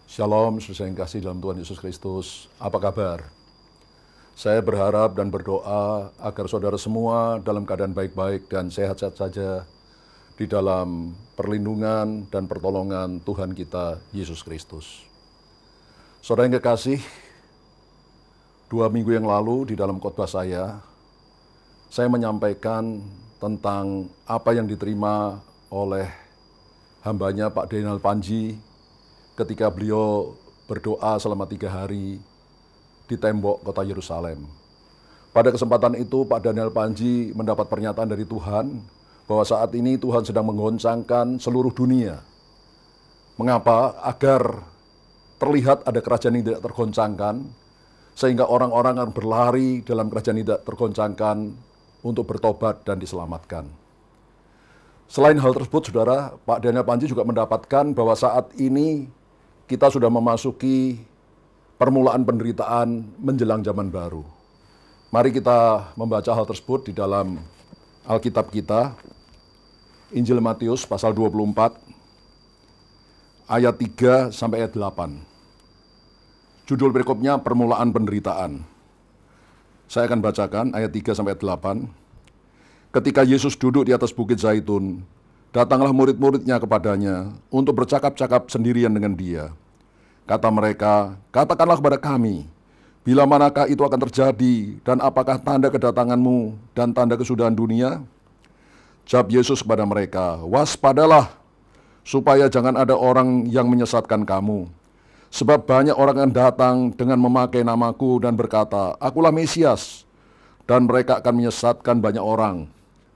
Shalom, saudara yang kasih dalam Tuhan Yesus Kristus. Apa kabar? Saya berharap dan berdoa agar saudara semua dalam keadaan baik-baik dan sehat-sehat saja di dalam perlindungan dan pertolongan Tuhan kita, Yesus Kristus. Saudara yang kekasih, 2 minggu yang lalu di dalam khotbah saya menyampaikan tentang apa yang diterima oleh hambanya Pak Daniel Panji ketika beliau berdoa selama 3 hari di tembok kota Yerusalem. Pada kesempatan itu Pak Daniel Panji mendapat pernyataan dari Tuhan bahwa saat ini Tuhan sedang menggoncangkan seluruh dunia. Mengapa? Agar terlihat ada kerajaan yang tidak tergoncangkan, sehingga orang-orang akan berlari dalam kerajaan yang tidak tergoncangkan untuk bertobat dan diselamatkan. Selain hal tersebut, saudara, Pak Daniel Panji juga mendapatkan bahwa saat ini kita sudah memasuki permulaan penderitaan menjelang zaman baru. Mari kita membaca hal tersebut di dalam Alkitab kita, Injil Matius pasal 24, ayat 3 sampai ayat 8. Judul perikopnya permulaan penderitaan. Saya akan bacakan ayat 3 sampai ayat 8. Ketika Yesus duduk di atas bukit Zaitun, datanglah murid-muridnya kepadanya untuk bercakap-cakap sendirian dengan dia. Kata mereka, katakanlah kepada kami, bila manakah itu akan terjadi dan apakah tanda kedatanganmu dan tanda kesudahan dunia? Jawab Yesus kepada mereka, waspadalah supaya jangan ada orang yang menyesatkan kamu. Sebab banyak orang yang datang dengan memakai namaku dan berkata, akulah Mesias, dan mereka akan menyesatkan banyak orang.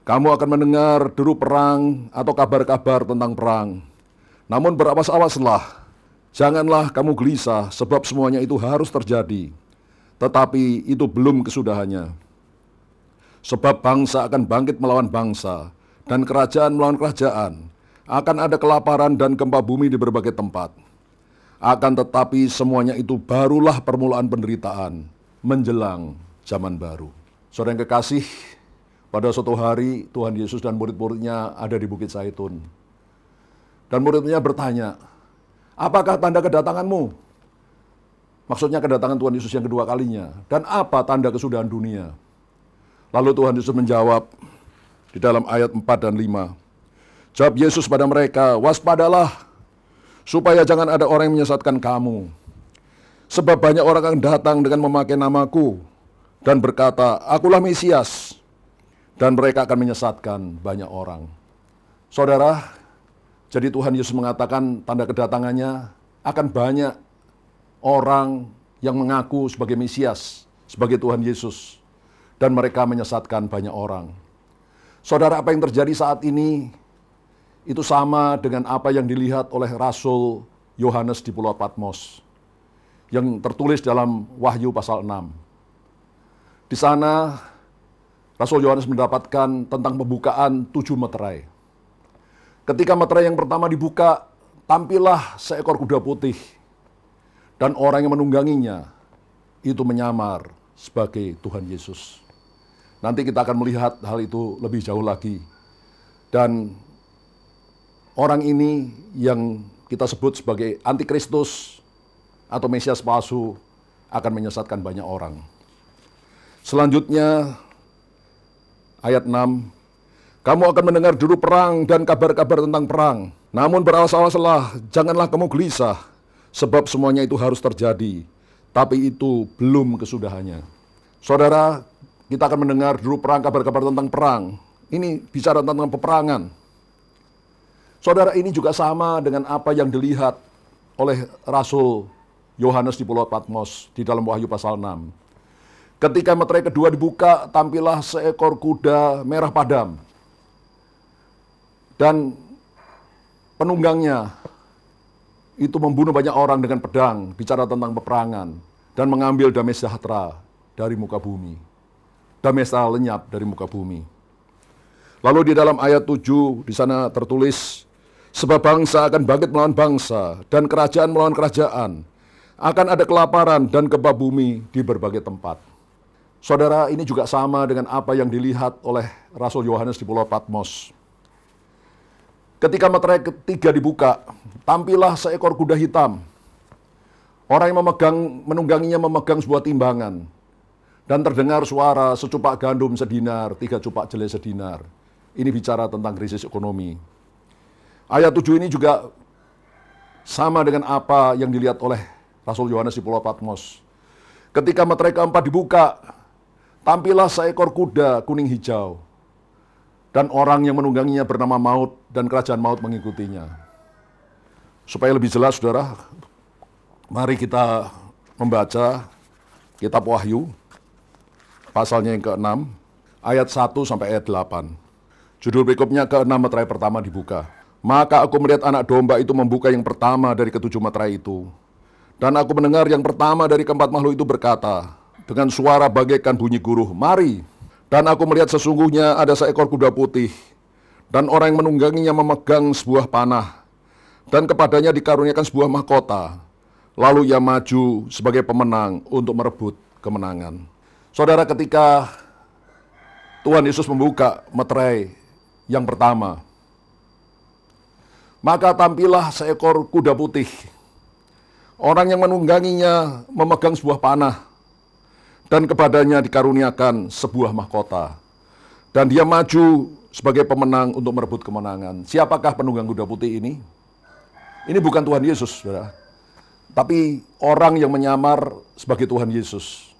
Kamu akan mendengar deru perang atau kabar-kabar tentang perang. Namun berawas-awaslah, janganlah kamu gelisah, sebab semuanya itu harus terjadi. Tetapi itu belum kesudahannya. Sebab bangsa akan bangkit melawan bangsa, dan kerajaan melawan kerajaan. Akan ada kelaparan dan gempa bumi di berbagai tempat. Akan tetapi semuanya itu barulah permulaan penderitaan menjelang zaman baru. Saudara yang kekasih, pada suatu hari Tuhan Yesus dan murid-muridnya ada di Bukit Zaitun. Dan murid-muridnya bertanya, apakah tanda kedatanganmu? Maksudnya kedatangan Tuhan Yesus yang kedua kalinya. Dan apa tanda kesudahan dunia? Lalu Tuhan Yesus menjawab di dalam ayat 4 dan 5. Jawab Yesus pada mereka, waspadalah supaya jangan ada orang yang menyesatkan kamu. Sebab banyak orang yang datang dengan memakai namaku dan berkata, akulah Mesias. Dan mereka akan menyesatkan banyak orang. Saudara, jadi Tuhan Yesus mengatakan tanda kedatangannya akan banyak orang yang mengaku sebagai Mesias, sebagai Tuhan Yesus. Dan mereka menyesatkan banyak orang. Saudara, apa yang terjadi saat ini itu sama dengan apa yang dilihat oleh Rasul Yohanes di Pulau Patmos yang tertulis dalam Wahyu pasal 6. Di sana Rasul Yohanes mendapatkan tentang pembukaan 7 meterai. Ketika meterai yang pertama dibuka, tampillah seekor kuda putih. Dan orang yang menungganginya itu menyamar sebagai Tuhan Yesus. Nanti kita akan melihat hal itu lebih jauh lagi. Dan orang ini yang kita sebut sebagai antikristus atau Mesias palsu akan menyesatkan banyak orang. Selanjutnya ayat 6, kamu akan mendengar deru perang dan kabar-kabar tentang perang. Namun berawas-awaslah, janganlah kamu gelisah, sebab semuanya itu harus terjadi. Tapi itu belum kesudahannya. Saudara, kita akan mendengar deru perang, kabar-kabar tentang perang. Ini bicara tentang peperangan. Saudara, ini juga sama dengan apa yang dilihat oleh Rasul Yohanes di Pulau Patmos di dalam Wahyu pasal 6. Ketika meterai kedua dibuka, tampillah seekor kuda merah padam. Dan penunggangnya itu membunuh banyak orang dengan pedang, bicara tentang peperangan. Dan mengambil damai sejahtera dari muka bumi. Damai sejahtera lenyap dari muka bumi. Lalu di dalam ayat 7, di sana tertulis, sebab bangsa akan bangkit melawan bangsa, dan kerajaan melawan kerajaan. Akan ada kelaparan dan gempa bumi di berbagai tempat. Saudara, ini juga sama dengan apa yang dilihat oleh Rasul Yohanes di Pulau Patmos. Ketika meterai ketiga dibuka, tampillah seekor kuda hitam. Orang yang menungganginya memegang sebuah timbangan. Dan terdengar suara secupak gandum sedinar, 3 cupak jelai sedinar. Ini bicara tentang krisis ekonomi. Ayat 7 ini juga sama dengan apa yang dilihat oleh Rasul Yohanes di Pulau Patmos. Ketika meterai keempat dibuka, tampillah seekor kuda kuning hijau. Dan orang yang menungganginya bernama Maut, dan kerajaan maut mengikutinya. Supaya lebih jelas, saudara, mari kita membaca kitab Wahyu, pasalnya yang ke-6, ayat 1 sampai ayat 8. Judul berikutnya ke-6, meterai pertama dibuka. Maka aku melihat anak domba itu membuka yang pertama dari ke-7 meterai itu. Dan aku mendengar yang pertama dari keempat makhluk itu berkata, dengan suara bagaikan bunyi guruh, mari. Dan aku melihat sesungguhnya ada seekor kuda putih, dan orang yang menungganginya memegang sebuah panah, dan kepadanya dikaruniakan sebuah mahkota. Lalu ia maju sebagai pemenang untuk merebut kemenangan. Saudara, ketika Tuhan Yesus membuka meterai yang pertama, maka tampillah seekor kuda putih. Orang yang menungganginya memegang sebuah panah, dan kepadanya dikaruniakan sebuah mahkota. Dan dia maju sebagai pemenang untuk merebut kemenangan. Siapakah penunggang kuda putih ini? Ini bukan Tuhan Yesus, saudara. Tapi orang yang menyamar sebagai Tuhan Yesus,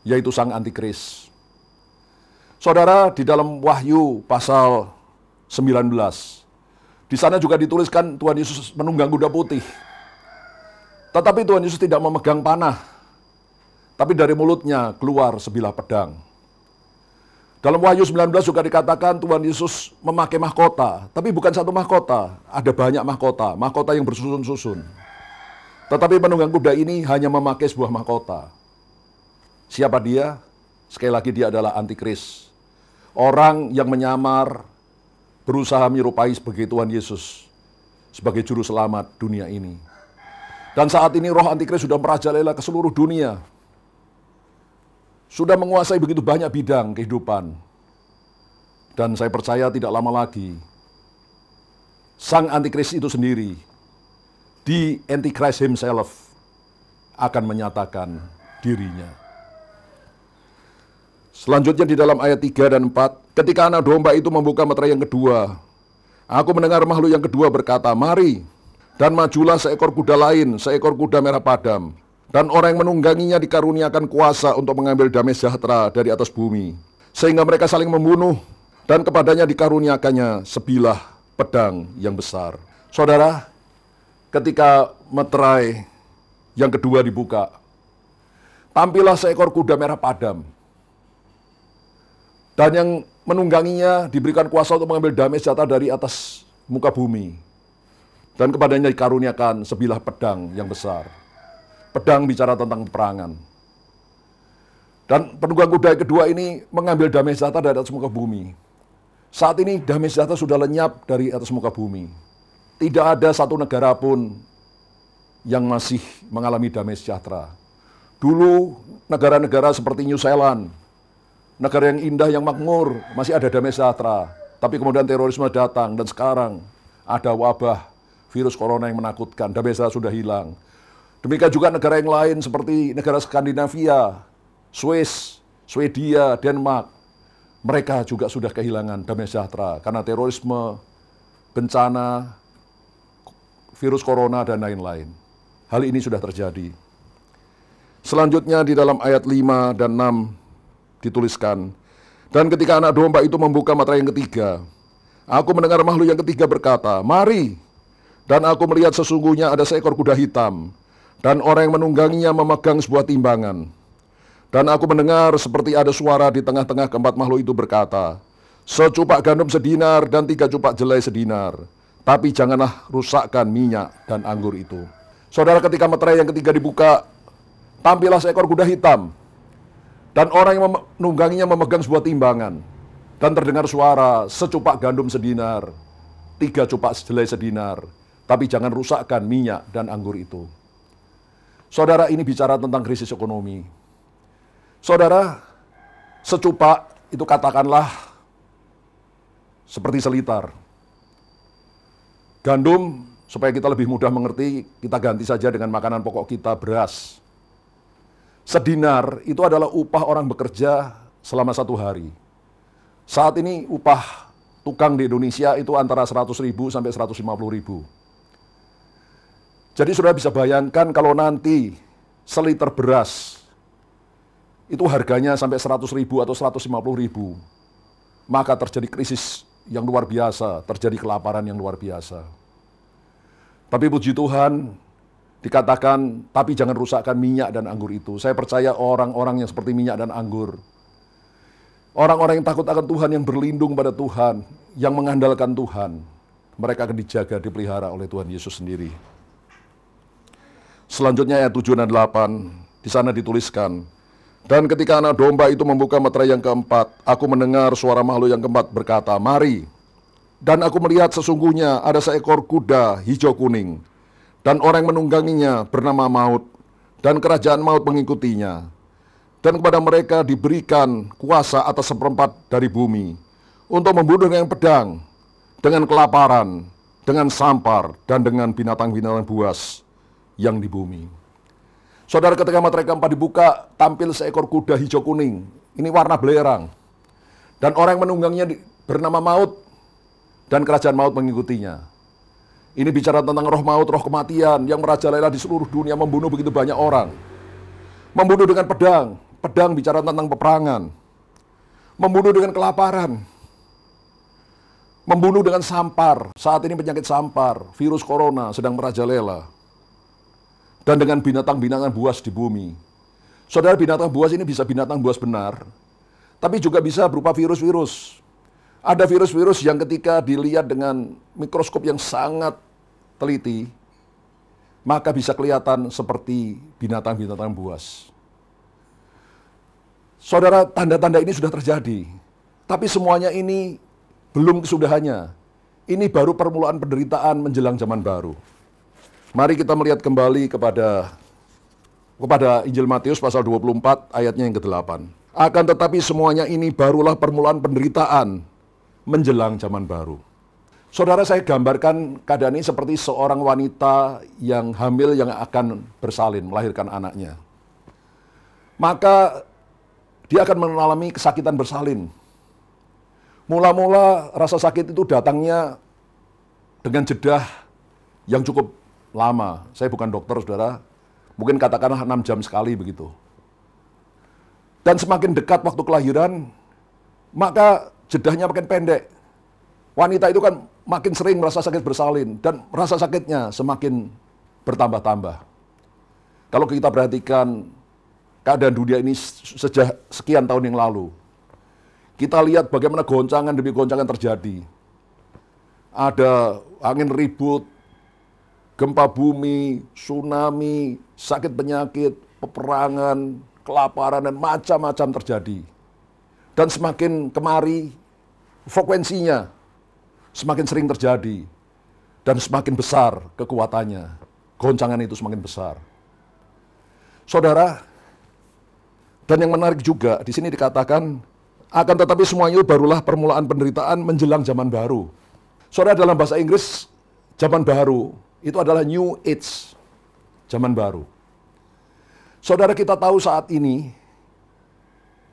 yaitu Sang Antikris. Saudara, di dalam Wahyu pasal 19, di sana juga dituliskan Tuhan Yesus menunggang kuda putih. Tetapi Tuhan Yesus tidak memegang panah, tapi dari mulutnya keluar sebilah pedang. Dalam Wahyu 19 juga dikatakan Tuhan Yesus memakai mahkota, tapi bukan satu mahkota, ada banyak mahkota, mahkota yang bersusun-susun. Tetapi penunggang kuda ini hanya memakai sebuah mahkota. Siapa dia? Sekali lagi, dia adalah Antikris. Orang yang menyamar, berusaha menyerupai sebagai Tuhan Yesus, sebagai juru selamat dunia ini. Dan saat ini roh Antikris sudah merajalela ke seluruh dunia. Sudah menguasai begitu banyak bidang kehidupan. Dan saya percaya tidak lama lagi, Sang Antikris itu sendiri, the Antichrist himself, akan menyatakan dirinya. Selanjutnya di dalam ayat 3 dan 4, ketika anak domba itu membuka meterai yang kedua, aku mendengar makhluk yang kedua berkata, mari, dan majulah seekor kuda lain, seekor kuda merah padam. Dan orang yang menungganginya dikaruniakan kuasa untuk mengambil damai sejahtera dari atas bumi. Sehingga mereka saling membunuh, dan kepadanya dikaruniakannya sebilah pedang yang besar. Saudara, ketika meterai yang kedua dibuka, tampillah seekor kuda merah padam. Dan yang menungganginya diberikan kuasa untuk mengambil damai sejahtera dari atas muka bumi. Dan kepadanya dikaruniakan sebilah pedang yang besar. Pedang bicara tentang peperangan. Dan penunggang kuda kedua ini mengambil damai sejahtera dari atas muka bumi. Saat ini damai sejahtera sudah lenyap dari atas muka bumi. Tidak ada satu negara pun yang masih mengalami damai sejahtera. Dulu negara-negara seperti New Zealand, negara yang indah, yang makmur, masih ada damai sejahtera. Tapi kemudian terorisme datang, dan sekarang ada wabah virus corona yang menakutkan. Damai sejahtera sudah hilang. Demikian juga negara yang lain seperti negara Skandinavia, Swiss, Swedia, Denmark. Mereka juga sudah kehilangan damai sejahtera karena terorisme, bencana, virus corona, dan lain-lain. Hal ini sudah terjadi. Selanjutnya di dalam ayat 5 dan 6 dituliskan, dan ketika anak domba itu membuka meterai yang ketiga, aku mendengar makhluk yang ketiga berkata, mari. Dan aku melihat sesungguhnya ada seekor kuda hitam, dan orang yang menungganginya memegang sebuah timbangan. Dan aku mendengar seperti ada suara di tengah-tengah keempat makhluk itu berkata, secupak gandum sedinar dan 3 cupak jelai sedinar, tapi janganlah rusakkan minyak dan anggur itu. Saudara, ketika meterai yang ketiga dibuka, tampillah seekor kuda hitam, dan orang yang menungganginya memegang sebuah timbangan. Dan terdengar suara, secupak gandum sedinar, 3 cupak jelai sedinar, tapi jangan rusakkan minyak dan anggur itu. Saudara, ini bicara tentang krisis ekonomi. Saudara, secupak itu katakanlah seperti selitar. Gandum Supaya kita lebih mudah mengerti, kita ganti saja dengan makanan pokok kita, beras. Sedinar itu adalah upah orang bekerja selama 1 hari. Saat ini upah tukang di Indonesia itu antara 100.000 sampai 150.000. Jadi saudara bisa bayangkan kalau nanti seliter beras itu harganya sampai 100.000 atau 150.000, maka terjadi krisis yang luar biasa, terjadi kelaparan yang luar biasa. Tapi puji Tuhan, dikatakan, tapi jangan rusakkan minyak dan anggur itu. Saya percaya orang-orang yang seperti minyak dan anggur, orang-orang yang takut akan Tuhan, yang berlindung pada Tuhan, yang mengandalkan Tuhan, mereka akan dijaga, dipelihara oleh Tuhan Yesus sendiri. Selanjutnya ayat 7 dan 8, di sana dituliskan, dan ketika anak domba itu membuka meterai yang keempat, aku mendengar suara makhluk yang keempat berkata, mari. Dan aku melihat sesungguhnya ada seekor kuda hijau kuning, dan orang yang menungganginya bernama Maut, dan kerajaan maut mengikutinya. Dan kepada mereka diberikan kuasa atas 1/4 dari bumi, untuk membunuh dengan pedang, dengan kelaparan, dengan sampar, dan dengan binatang-binatang buas yang di bumi. Saudara, ketika meterai keempat dibuka, tampil seekor kuda hijau kuning. Ini warna belerang. Dan orang yang menungganginya bernama Maut, dan kerajaan maut mengikutinya. Ini bicara tentang roh maut, roh kematian yang merajalela di seluruh dunia, membunuh begitu banyak orang. Membunuh dengan pedang. Pedang bicara tentang peperangan. Membunuh dengan kelaparan. Membunuh dengan sampar. Saat ini penyakit sampar, virus corona sedang merajalela. Dan dengan binatang-binatang buas di bumi. Saudara, binatang buas ini bisa binatang buas benar, tapi juga bisa berupa virus-virus. Ada virus-virus yang ketika dilihat dengan mikroskop yang sangat teliti, maka bisa kelihatan seperti binatang-binatang buas. Saudara, tanda-tanda ini sudah terjadi. Tapi semuanya ini belum kesudahannya. Ini baru permulaan penderitaan menjelang zaman baru. Mari kita melihat kembali kepada Injil Matius pasal 24 ayatnya yang ke-8. Akan tetapi semuanya ini barulah permulaan penderitaan menjelang zaman baru. Saudara, saya gambarkan keadaan ini seperti seorang wanita yang hamil yang akan bersalin, melahirkan anaknya. Maka dia akan mengalami kesakitan bersalin. Mula-mula rasa sakit itu datangnya dengan jedah yang cukup lama. Saya bukan dokter, saudara. Mungkin katakanlah 6 jam sekali begitu. Dan semakin dekat waktu kelahiran, maka jedahnya makin pendek. Wanita itu kan makin sering merasa sakit bersalin, dan rasa sakitnya semakin bertambah-tambah. Kalau kita perhatikan keadaan dunia ini sejak sekian tahun yang lalu, kita lihat bagaimana goncangan demi goncangan terjadi. Ada angin ribut, gempa bumi, tsunami, sakit penyakit, peperangan, kelaparan, dan macam-macam terjadi. Dan semakin kemari, frekuensinya semakin sering terjadi. Dan semakin besar kekuatannya. Goncangan itu semakin besar. Saudara, dan yang menarik juga, di sini dikatakan, akan tetapi semuanya barulah permulaan penderitaan menjelang zaman baru. Saudara, dalam bahasa Inggris, zaman baru itu adalah New Age, zaman baru. Saudara, kita tahu saat ini,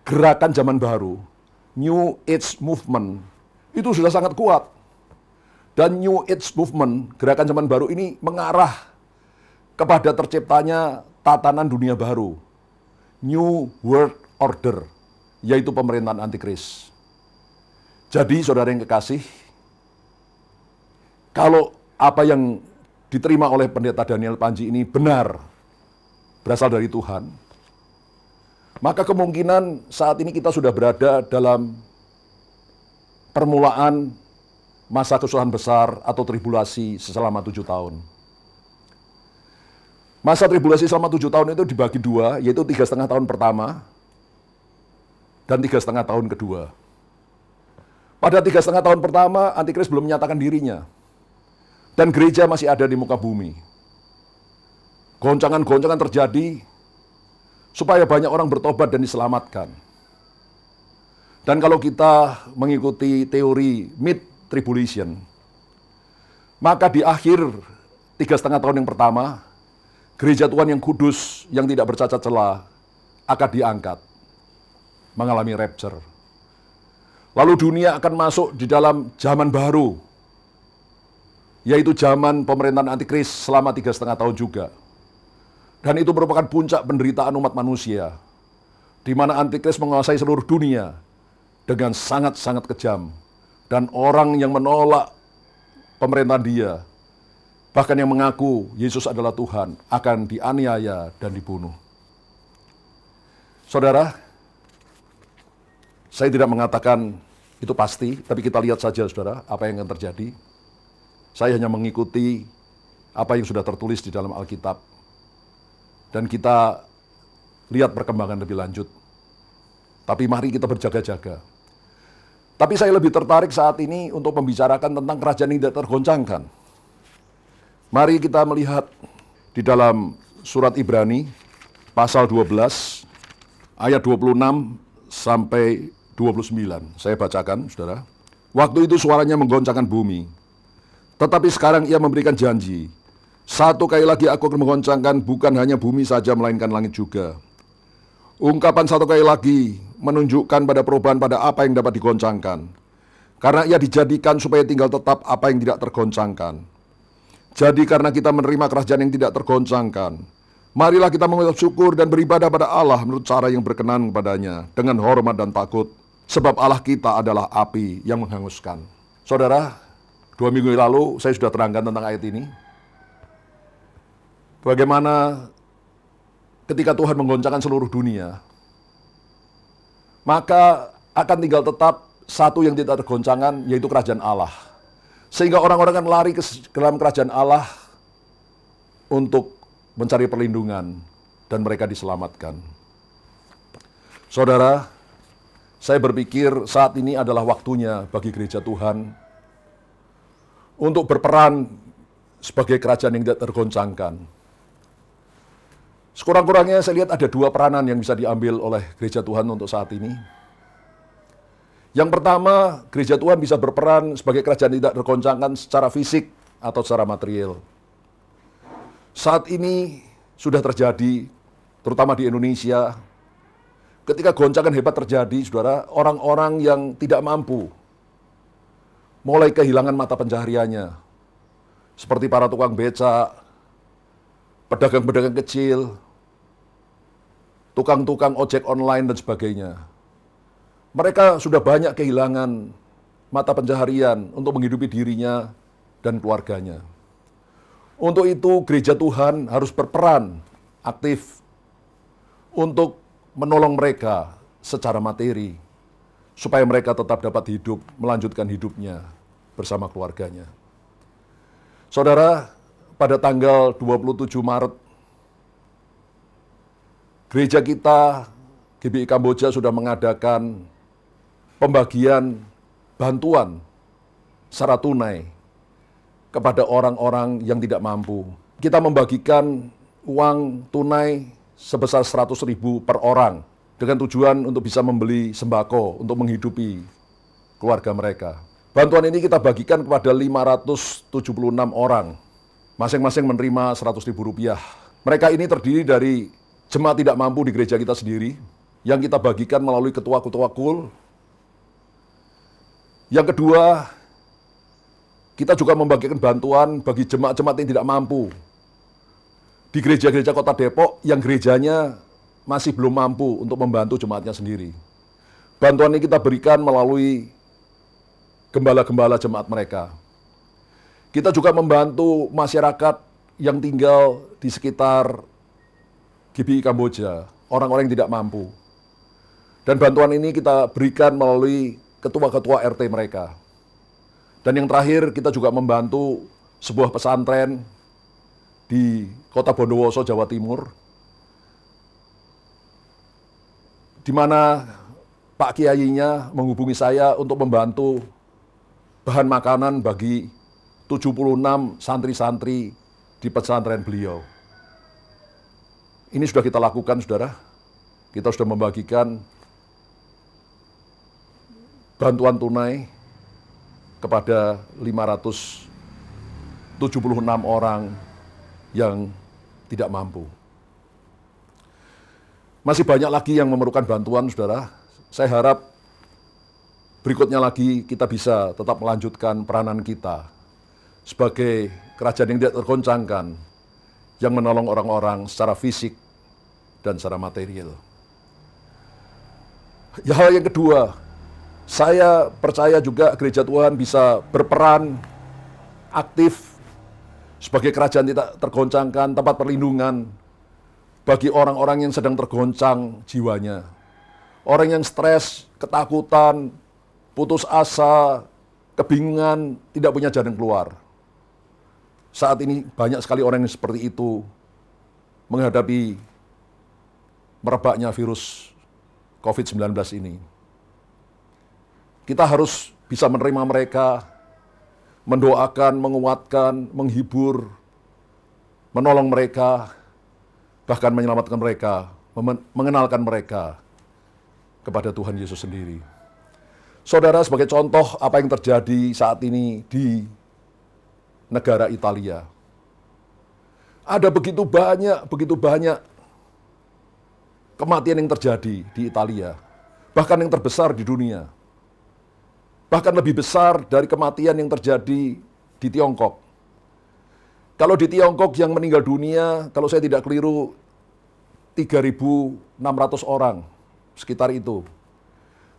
gerakan zaman baru, New Age Movement, itu sudah sangat kuat. Dan New Age Movement, gerakan zaman baru ini mengarah kepada terciptanya tatanan dunia baru. New World Order, yaitu pemerintahan antikris. Jadi, saudara yang kekasih, kalau apa yang diterima oleh pendeta Daniel Panji ini benar, berasal dari Tuhan, maka kemungkinan saat ini kita sudah berada dalam permulaan masa kesusahan besar atau tribulasi selama 7 tahun. Masa tribulasi selama 7 tahun itu dibagi 2, yaitu 3,5 tahun pertama dan 3,5 tahun kedua. Pada 3,5 tahun pertama, Antikris belum menyatakan dirinya. Dan gereja masih ada di muka bumi. Goncangan-goncangan terjadi supaya banyak orang bertobat dan diselamatkan. Dan kalau kita mengikuti teori mid-tribulation, maka di akhir 3,5 tahun yang pertama, gereja Tuhan yang kudus, yang tidak bercacat celah, akan diangkat, mengalami rapture. Lalu dunia akan masuk di dalam zaman baru, yaitu zaman pemerintahan antikris selama 3,5 tahun juga. Dan itu merupakan puncak penderitaan umat manusia, di mana antikris menguasai seluruh dunia dengan sangat-sangat kejam. Dan orang yang menolak pemerintahan dia, bahkan yang mengaku Yesus adalah Tuhan, akan dianiaya dan dibunuh. Saudara, saya tidak mengatakan itu pasti, tapi kita lihat saja saudara, apa yang akan terjadi. Saya hanya mengikuti apa yang sudah tertulis di dalam Alkitab. Dan kita lihat perkembangan lebih lanjut. Tapi mari kita berjaga-jaga. Tapi saya lebih tertarik saat ini untuk membicarakan tentang kerajaan yang tidak tergoncangkan. Mari kita melihat di dalam surat Ibrani, pasal 12, ayat 26 sampai 29. Saya bacakan, saudara. Waktu itu suaranya menggoncangkan bumi. Tetapi sekarang ia memberikan janji. Satu kali lagi aku akan menggoncangkan bukan hanya bumi saja, melainkan langit juga. Ungkapan satu kali lagi menunjukkan pada perubahan pada apa yang dapat digoncangkan. Karena ia dijadikan supaya tinggal tetap apa yang tidak tergoncangkan. Jadi karena kita menerima kerajaan yang tidak tergoncangkan, marilah kita mengucap syukur dan beribadah pada Allah menurut cara yang berkenan kepadanya, dengan hormat dan takut. Sebab Allah kita adalah api yang menghanguskan. Saudara, 2 minggu lalu saya sudah terangkan tentang ayat ini. Bagaimana ketika Tuhan menggoncangkan seluruh dunia, maka akan tinggal tetap satu yang tidak tergoncangkan, yaitu kerajaan Allah. Sehingga orang-orang akan lari ke dalam kerajaan Allah untuk mencari perlindungan, dan mereka diselamatkan. Saudara, saya berpikir saat ini adalah waktunya bagi gereja Tuhan untuk berperan sebagai kerajaan yang tidak tergoncangkan. Sekurang-kurangnya saya lihat ada 2 peranan yang bisa diambil oleh gereja Tuhan untuk saat ini. Yang pertama, gereja Tuhan bisa berperan sebagai kerajaan tidak tergoncangkan secara fisik atau secara material. Saat ini sudah terjadi, terutama di Indonesia, ketika goncangan hebat terjadi, saudara, orang-orang yang tidak mampu mulai kehilangan mata pencahariannya. Seperti para tukang becak, pedagang-pedagang kecil, tukang-tukang ojek online dan sebagainya. Mereka sudah banyak kehilangan mata pencaharian untuk menghidupi dirinya dan keluarganya. Untuk itu gereja Tuhan harus berperan aktif untuk menolong mereka secara materi, supaya mereka tetap dapat hidup, melanjutkan hidupnya bersama keluarganya. Saudara, pada tanggal 27 Maret, gereja kita, GBI Kamboja, sudah mengadakan pembagian bantuan secara tunai kepada orang-orang yang tidak mampu. Kita membagikan uang tunai sebesar 100.000 per orang, dengan tujuan untuk bisa membeli sembako untuk menghidupi keluarga mereka. Bantuan ini kita bagikan kepada 576 orang, masing-masing menerima Rp100.000. Mereka ini terdiri dari jemaat tidak mampu di gereja kita sendiri, yang kita bagikan melalui ketua-ketua KUL. Yang kedua, kita juga membagikan bantuan bagi jemaat-jemaat yang tidak mampu di gereja-gereja Kota Depok yang gerejanya masih belum mampu untuk membantu jemaatnya sendiri. Bantuan ini kita berikan melalui gembala-gembala jemaat mereka. Kita juga membantu masyarakat yang tinggal di sekitar GBI Kamboja, orang-orang yang tidak mampu. Dan bantuan ini kita berikan melalui ketua-ketua RT mereka. Dan yang terakhir, kita juga membantu sebuah pesantren di Kota Bondowoso, Jawa Timur, di mana Pak Kiainya menghubungi saya untuk membantu bahan makanan bagi 76 santri-santri di pesantren beliau. Ini sudah kita lakukan, saudara. Kita sudah membagikan bantuan tunai kepada 576 orang yang tidak mampu. Masih banyak lagi yang memerlukan bantuan, saudara. Saya harap berikutnya lagi kita bisa tetap melanjutkan peranan kita sebagai kerajaan yang tidak tergoncangkan, yang menolong orang-orang secara fisik dan secara material. Ya, hal yang kedua, saya percaya juga gereja Tuhan bisa berperan aktif sebagai kerajaan tidak tergoncangkan, tempat perlindungan bagi orang-orang yang sedang tergoncang jiwanya. Orang yang stres, ketakutan, putus asa, kebingungan, tidak punya jalan keluar. Saat ini banyak sekali orang yang seperti itu menghadapi merebaknya virus COVID-19 ini. Kita harus bisa menerima mereka, mendoakan, menguatkan, menghibur, menolong mereka, bahkan menyelamatkan mereka, mengenalkan mereka kepada Tuhan Yesus sendiri. Saudara, sebagai contoh apa yang terjadi saat ini di negara Italia. Ada begitu banyak kematian yang terjadi di Italia, bahkan yang terbesar di dunia. Bahkan lebih besar dari kematian yang terjadi di Tiongkok. Kalau di Tiongkok yang meninggal dunia, kalau saya tidak keliru, 3.600 orang, sekitar itu.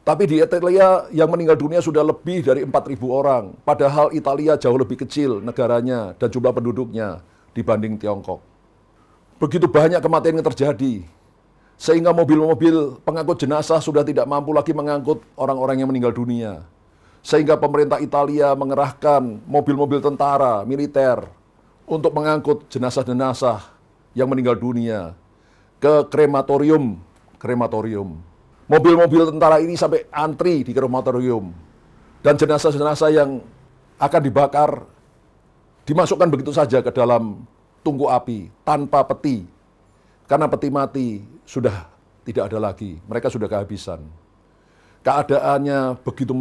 Tapi di Italia yang meninggal dunia sudah lebih dari 4.000 orang. Padahal Italia jauh lebih kecil negaranya dan jumlah penduduknya dibanding Tiongkok. Begitu banyak kematian yang terjadi, sehingga mobil-mobil pengangkut jenazah sudah tidak mampu lagi mengangkut orang-orang yang meninggal dunia. Sehingga pemerintah Italia mengerahkan mobil-mobil tentara, militer, untuk mengangkut jenazah-jenazah yang meninggal dunia ke krematorium. Mobil-mobil tentara ini sampai antri di krematorium. Dan jenazah-jenazah yang akan dibakar dimasukkan begitu saja ke dalam tungku api, tanpa peti. Karena peti mati sudah tidak ada lagi, mereka sudah kehabisan. Keadaannya begitu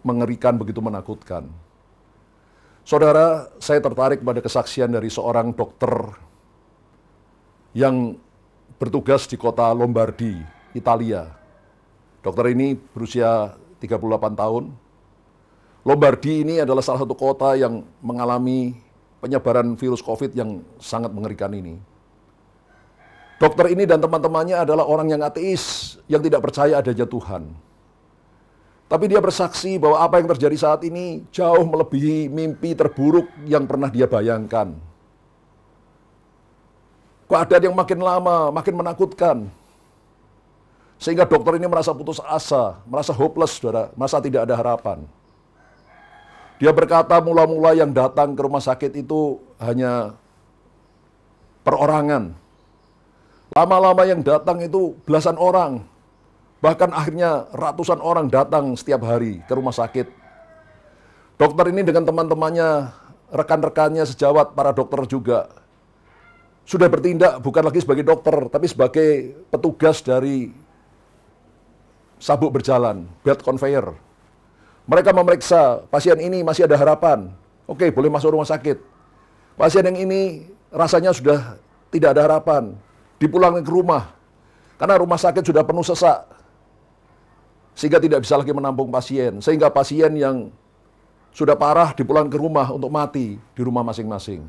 mengerikan, begitu menakutkan. Saudara, saya tertarik pada kesaksian dari seorang dokter yang bertugas di kota Lombardi, Italia. Dokter ini berusia 38 tahun. Lombardi ini adalah salah satu kota yang mengalami penyebaran virus COVID yang sangat mengerikan ini. Dokter ini dan teman-temannya adalah orang yang ateis, yang tidak percaya adanya Tuhan. Tapi dia bersaksi bahwa apa yang terjadi saat ini jauh melebihi mimpi terburuk yang pernah dia bayangkan. Keadaan yang makin lama, makin menakutkan. Sehingga dokter ini merasa putus asa, merasa hopeless, saudara, merasa tidak ada harapan. Dia berkata mula-mula yang datang ke rumah sakit itu hanya perorangan. Lama-lama yang datang itu belasan orang. Bahkan akhirnya ratusan orang datang setiap hari ke rumah sakit. Dokter ini dengan teman-temannya, rekan-rekannya sejawat, para dokter juga, sudah bertindak bukan lagi sebagai dokter, tapi sebagai petugas dari sabuk berjalan, bed conveyor. Mereka memeriksa, pasien ini masih ada harapan. Oke, boleh masuk rumah sakit. Pasien yang ini rasanya sudah tidak ada harapan, dipulangkan ke rumah. Karena rumah sakit sudah penuh sesak. Sehingga tidak bisa lagi menampung pasien. Sehingga pasien yang sudah parah dipulangkan ke rumah untuk mati di rumah masing-masing.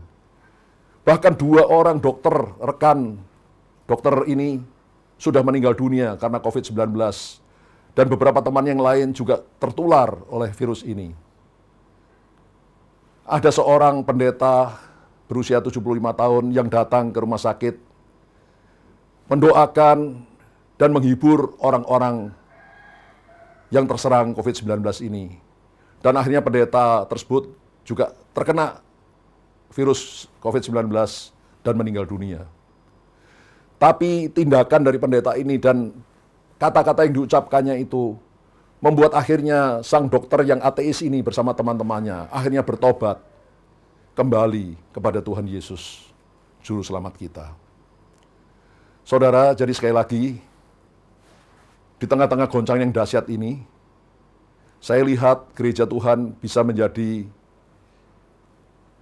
Bahkan 2 orang dokter, rekan dokter ini sudah meninggal dunia karena COVID-19. Dan beberapa teman yang lain juga tertular oleh virus ini. Ada seorang pendeta berusia 75 tahun yang datang ke rumah sakit, mendoakan dan menghibur orang-orang yang terserang COVID-19 ini. Dan akhirnya pendeta tersebut juga terkena virus COVID-19 dan meninggal dunia. Tapi tindakan dari pendeta ini dan kata-kata yang diucapkannya itu membuat akhirnya sang dokter yang ateis ini bersama teman-temannya akhirnya bertobat kembali kepada Tuhan Yesus, Juru Selamat kita. Saudara, jadi sekali lagi, di tengah-tengah goncang yang dahsyat ini, saya lihat gereja Tuhan bisa menjadi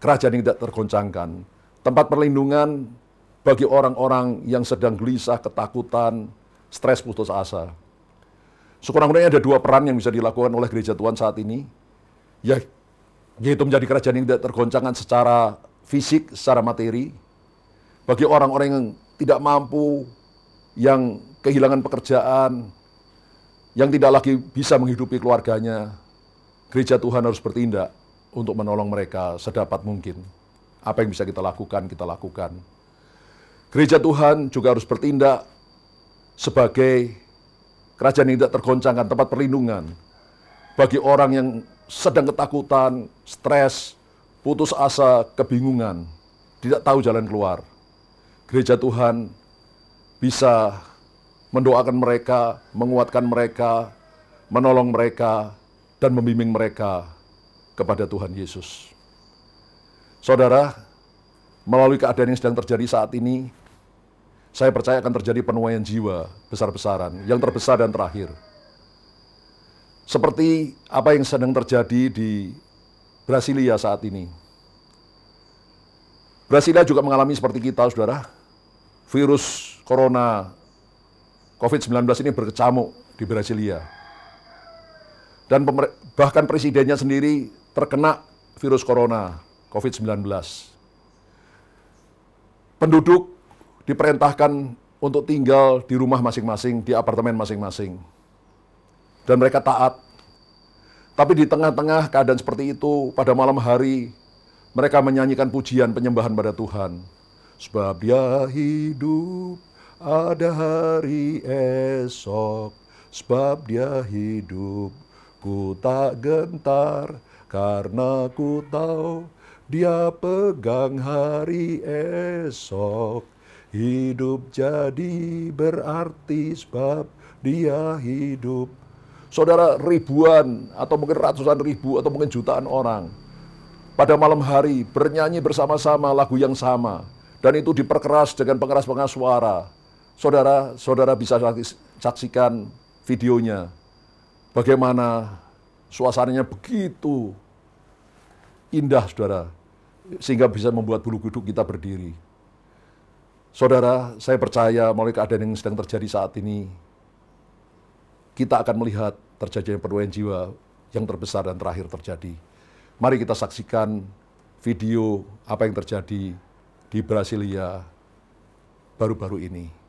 kerajaan yang tidak tergoncangkan. tempat perlindungan bagi orang-orang yang sedang gelisah, ketakutan, stres, putus asa. Sekurang-kurangnya ada 2 peran yang bisa dilakukan oleh gereja Tuhan saat ini, yaitu menjadi kerajaan yang tidak tergoncangkan secara fisik, secara materi, bagi orang-orang yang tidak mampu, yang kehilangan pekerjaan, yang tidak lagi bisa menghidupi keluarganya. Gereja Tuhan harus bertindak untuk menolong mereka sedapat mungkin. Apa yang bisa kita lakukan, kita lakukan. Gereja Tuhan juga harus bertindak sebagai kerajaan yang tidak tergoncangkan, tempat perlindungan bagi orang yang sedang ketakutan, stres, putus asa, kebingungan, tidak tahu jalan keluar. Gereja Tuhan bisa mendoakan mereka, menguatkan mereka, menolong mereka, dan membimbing mereka kepada Tuhan Yesus. Saudara, melalui keadaan yang sedang terjadi saat ini, saya percaya akan terjadi penuaian jiwa besar-besaran, yang terbesar dan terakhir. Seperti apa yang sedang terjadi di Brasilia saat ini. Brasilia juga mengalami seperti kita, saudara. Virus corona COVID-19 ini berkecamuk di Brasilia. Dan bahkan presidennya sendiri terkena virus corona COVID-19. Penduduk diperintahkan untuk tinggal di rumah masing-masing, di apartemen masing-masing. Dan mereka taat. Tapi di tengah-tengah keadaan seperti itu, pada malam hari, mereka menyanyikan pujian penyembahan pada Tuhan. Sebab Dia hidup, ada hari esok. Sebab Dia hidup, ku tak gentar, karena ku tahu Dia pegang hari esok. Hidup jadi berarti sebab Dia hidup. Saudara, ribuan atau mungkin ratusan ribu atau mungkin jutaan orang pada malam hari bernyanyi bersama-sama lagu yang sama. Dan itu diperkeras dengan pengeras-pengeras suara. Saudara bisa saksikan videonya. Bagaimana suasananya begitu indah, saudara. Sehingga bisa membuat bulu kuduk kita berdiri. Saudara, saya percaya melalui keadaan yang sedang terjadi saat ini, kita akan melihat terjadinya penuaian jiwa yang terbesar dan terakhir terjadi. Mari kita saksikan video apa yang terjadi di Brasilia baru-baru ini.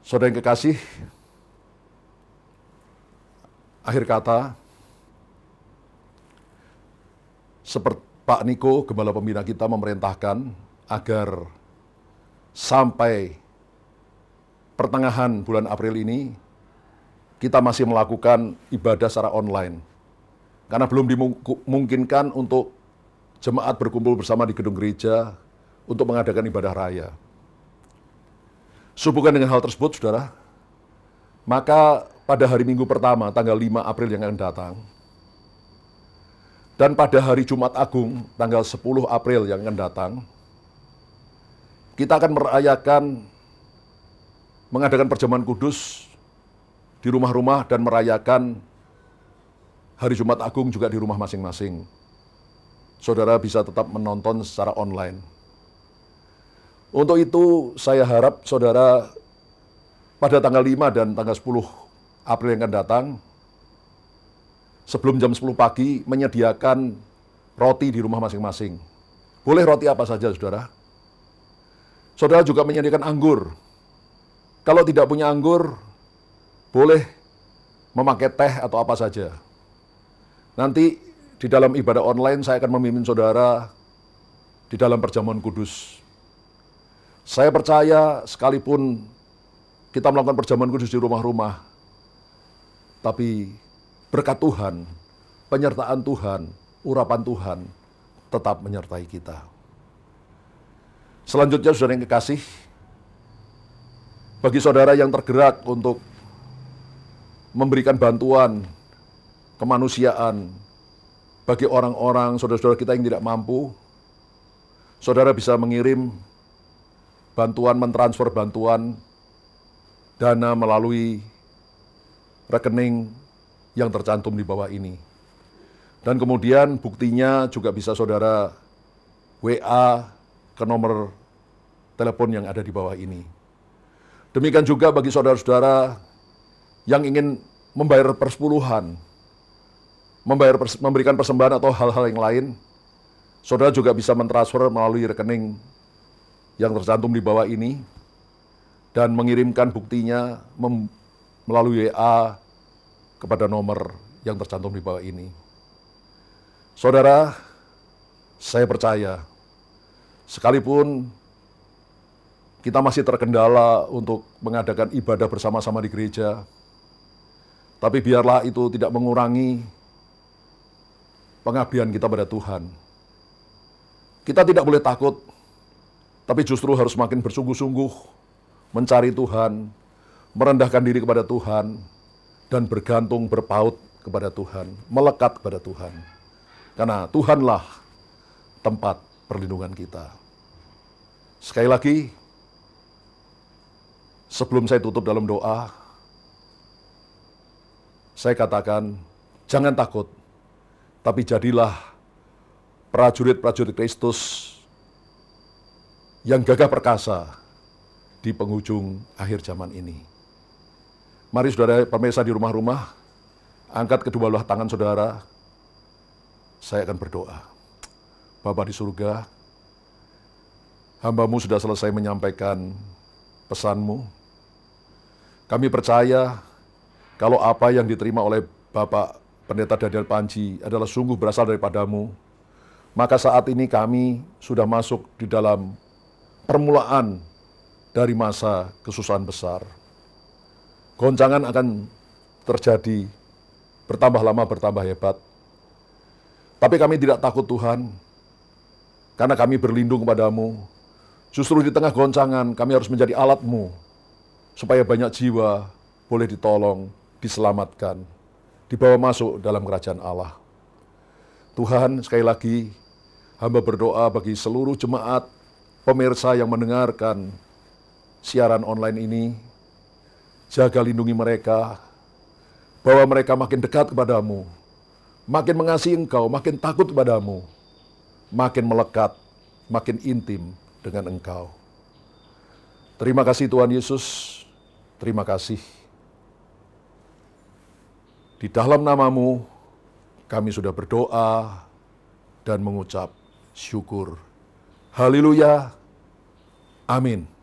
Saudara yang kekasih, akhir kata, seperti Pak Niko, Gembala Pembina kita memerintahkan agar sampai pertengahan bulan April ini, kita masih melakukan ibadah secara online. Karena belum dimungkinkan untuk jemaat berkumpul bersama di gedung gereja untuk mengadakan ibadah raya. Sehubungan dengan hal tersebut, saudara, maka pada hari Minggu pertama, tanggal 5 April yang akan datang, dan pada hari Jumat Agung, tanggal 10 April yang akan datang, kita akan mengadakan perjamuan kudus di rumah-rumah dan merayakan hari Jumat Agung juga di rumah masing-masing. Saudara bisa tetap menonton secara online. Untuk itu, saya harap saudara pada tanggal 5 dan tanggal 10 April yang akan datang, sebelum jam 10 pagi, menyediakan roti di rumah masing-masing. Boleh roti apa saja, saudara. Saudara juga menyediakan anggur. Kalau tidak punya anggur, boleh memakai teh atau apa saja. Nanti di dalam ibadah online saya akan memimpin saudara di dalam perjamuan kudus. Saya percaya sekalipun kita melakukan perjamuan kudus di rumah-rumah, tapi berkat Tuhan, penyertaan Tuhan, urapan Tuhan tetap menyertai kita. Selanjutnya, saudara yang kekasih, bagi saudara yang tergerak untuk memberikan bantuan kemanusiaan bagi orang-orang, saudara-saudara kita yang tidak mampu, saudara bisa mengirim bantuan, mentransfer bantuan dana melalui rekening yang tercantum di bawah ini. Dan kemudian buktinya juga bisa saudara WA ke nomor telepon yang ada di bawah ini. Demikian juga bagi saudara-saudara yang ingin membayar persepuluhan, memberikan persembahan atau hal-hal yang lain, saudara juga bisa mentransfer melalui rekening yang tercantum di bawah ini dan mengirimkan buktinya melalui WA kepada nomor yang tercantum di bawah ini. Saudara, saya percaya, sekalipun kita masih terkendala untuk mengadakan ibadah bersama-sama di gereja, tapi biarlah itu tidak mengurangi pengabdian kita pada Tuhan. Kita tidak boleh takut, tapi justru harus makin bersungguh-sungguh mencari Tuhan, merendahkan diri kepada Tuhan, dan bergantung, berpaut kepada Tuhan, melekat kepada Tuhan. Karena Tuhanlah tempat perlindungan kita. Sekali lagi, sebelum saya tutup dalam doa, saya katakan, jangan takut, tapi jadilah prajurit-prajurit Kristus yang gagah perkasa di penghujung akhir zaman ini. Mari saudara pemirsa di rumah-rumah, angkat kedua belah tangan saudara, saya akan berdoa. Bapa di surga, hamba-Mu sudah selesai menyampaikan pesan-Mu. Kami percaya kalau apa yang diterima oleh Bapak Pendeta Daniel Panji adalah sungguh berasal daripada-Mu, maka saat ini kami sudah masuk di dalam permulaan dari masa kesusahan besar. Goncangan akan terjadi, bertambah lama bertambah hebat. Tapi kami tidak takut Tuhan, karena kami berlindung kepada-Mu. Justru di tengah goncangan kami harus menjadi alat-Mu, supaya banyak jiwa boleh ditolong, diselamatkan, dibawa masuk dalam kerajaan Allah. Tuhan, sekali lagi, hamba berdoa bagi seluruh jemaat, pemirsa yang mendengarkan siaran online ini, jaga lindungi mereka, bahwa mereka makin dekat kepada-Mu, makin mengasihi Engkau, makin takut kepada-Mu, makin melekat, makin intim dengan Engkau. Terima kasih Tuhan Yesus, terima kasih. Di dalam nama-Mu, kami sudah berdoa dan mengucap syukur. Haleluya. Amin.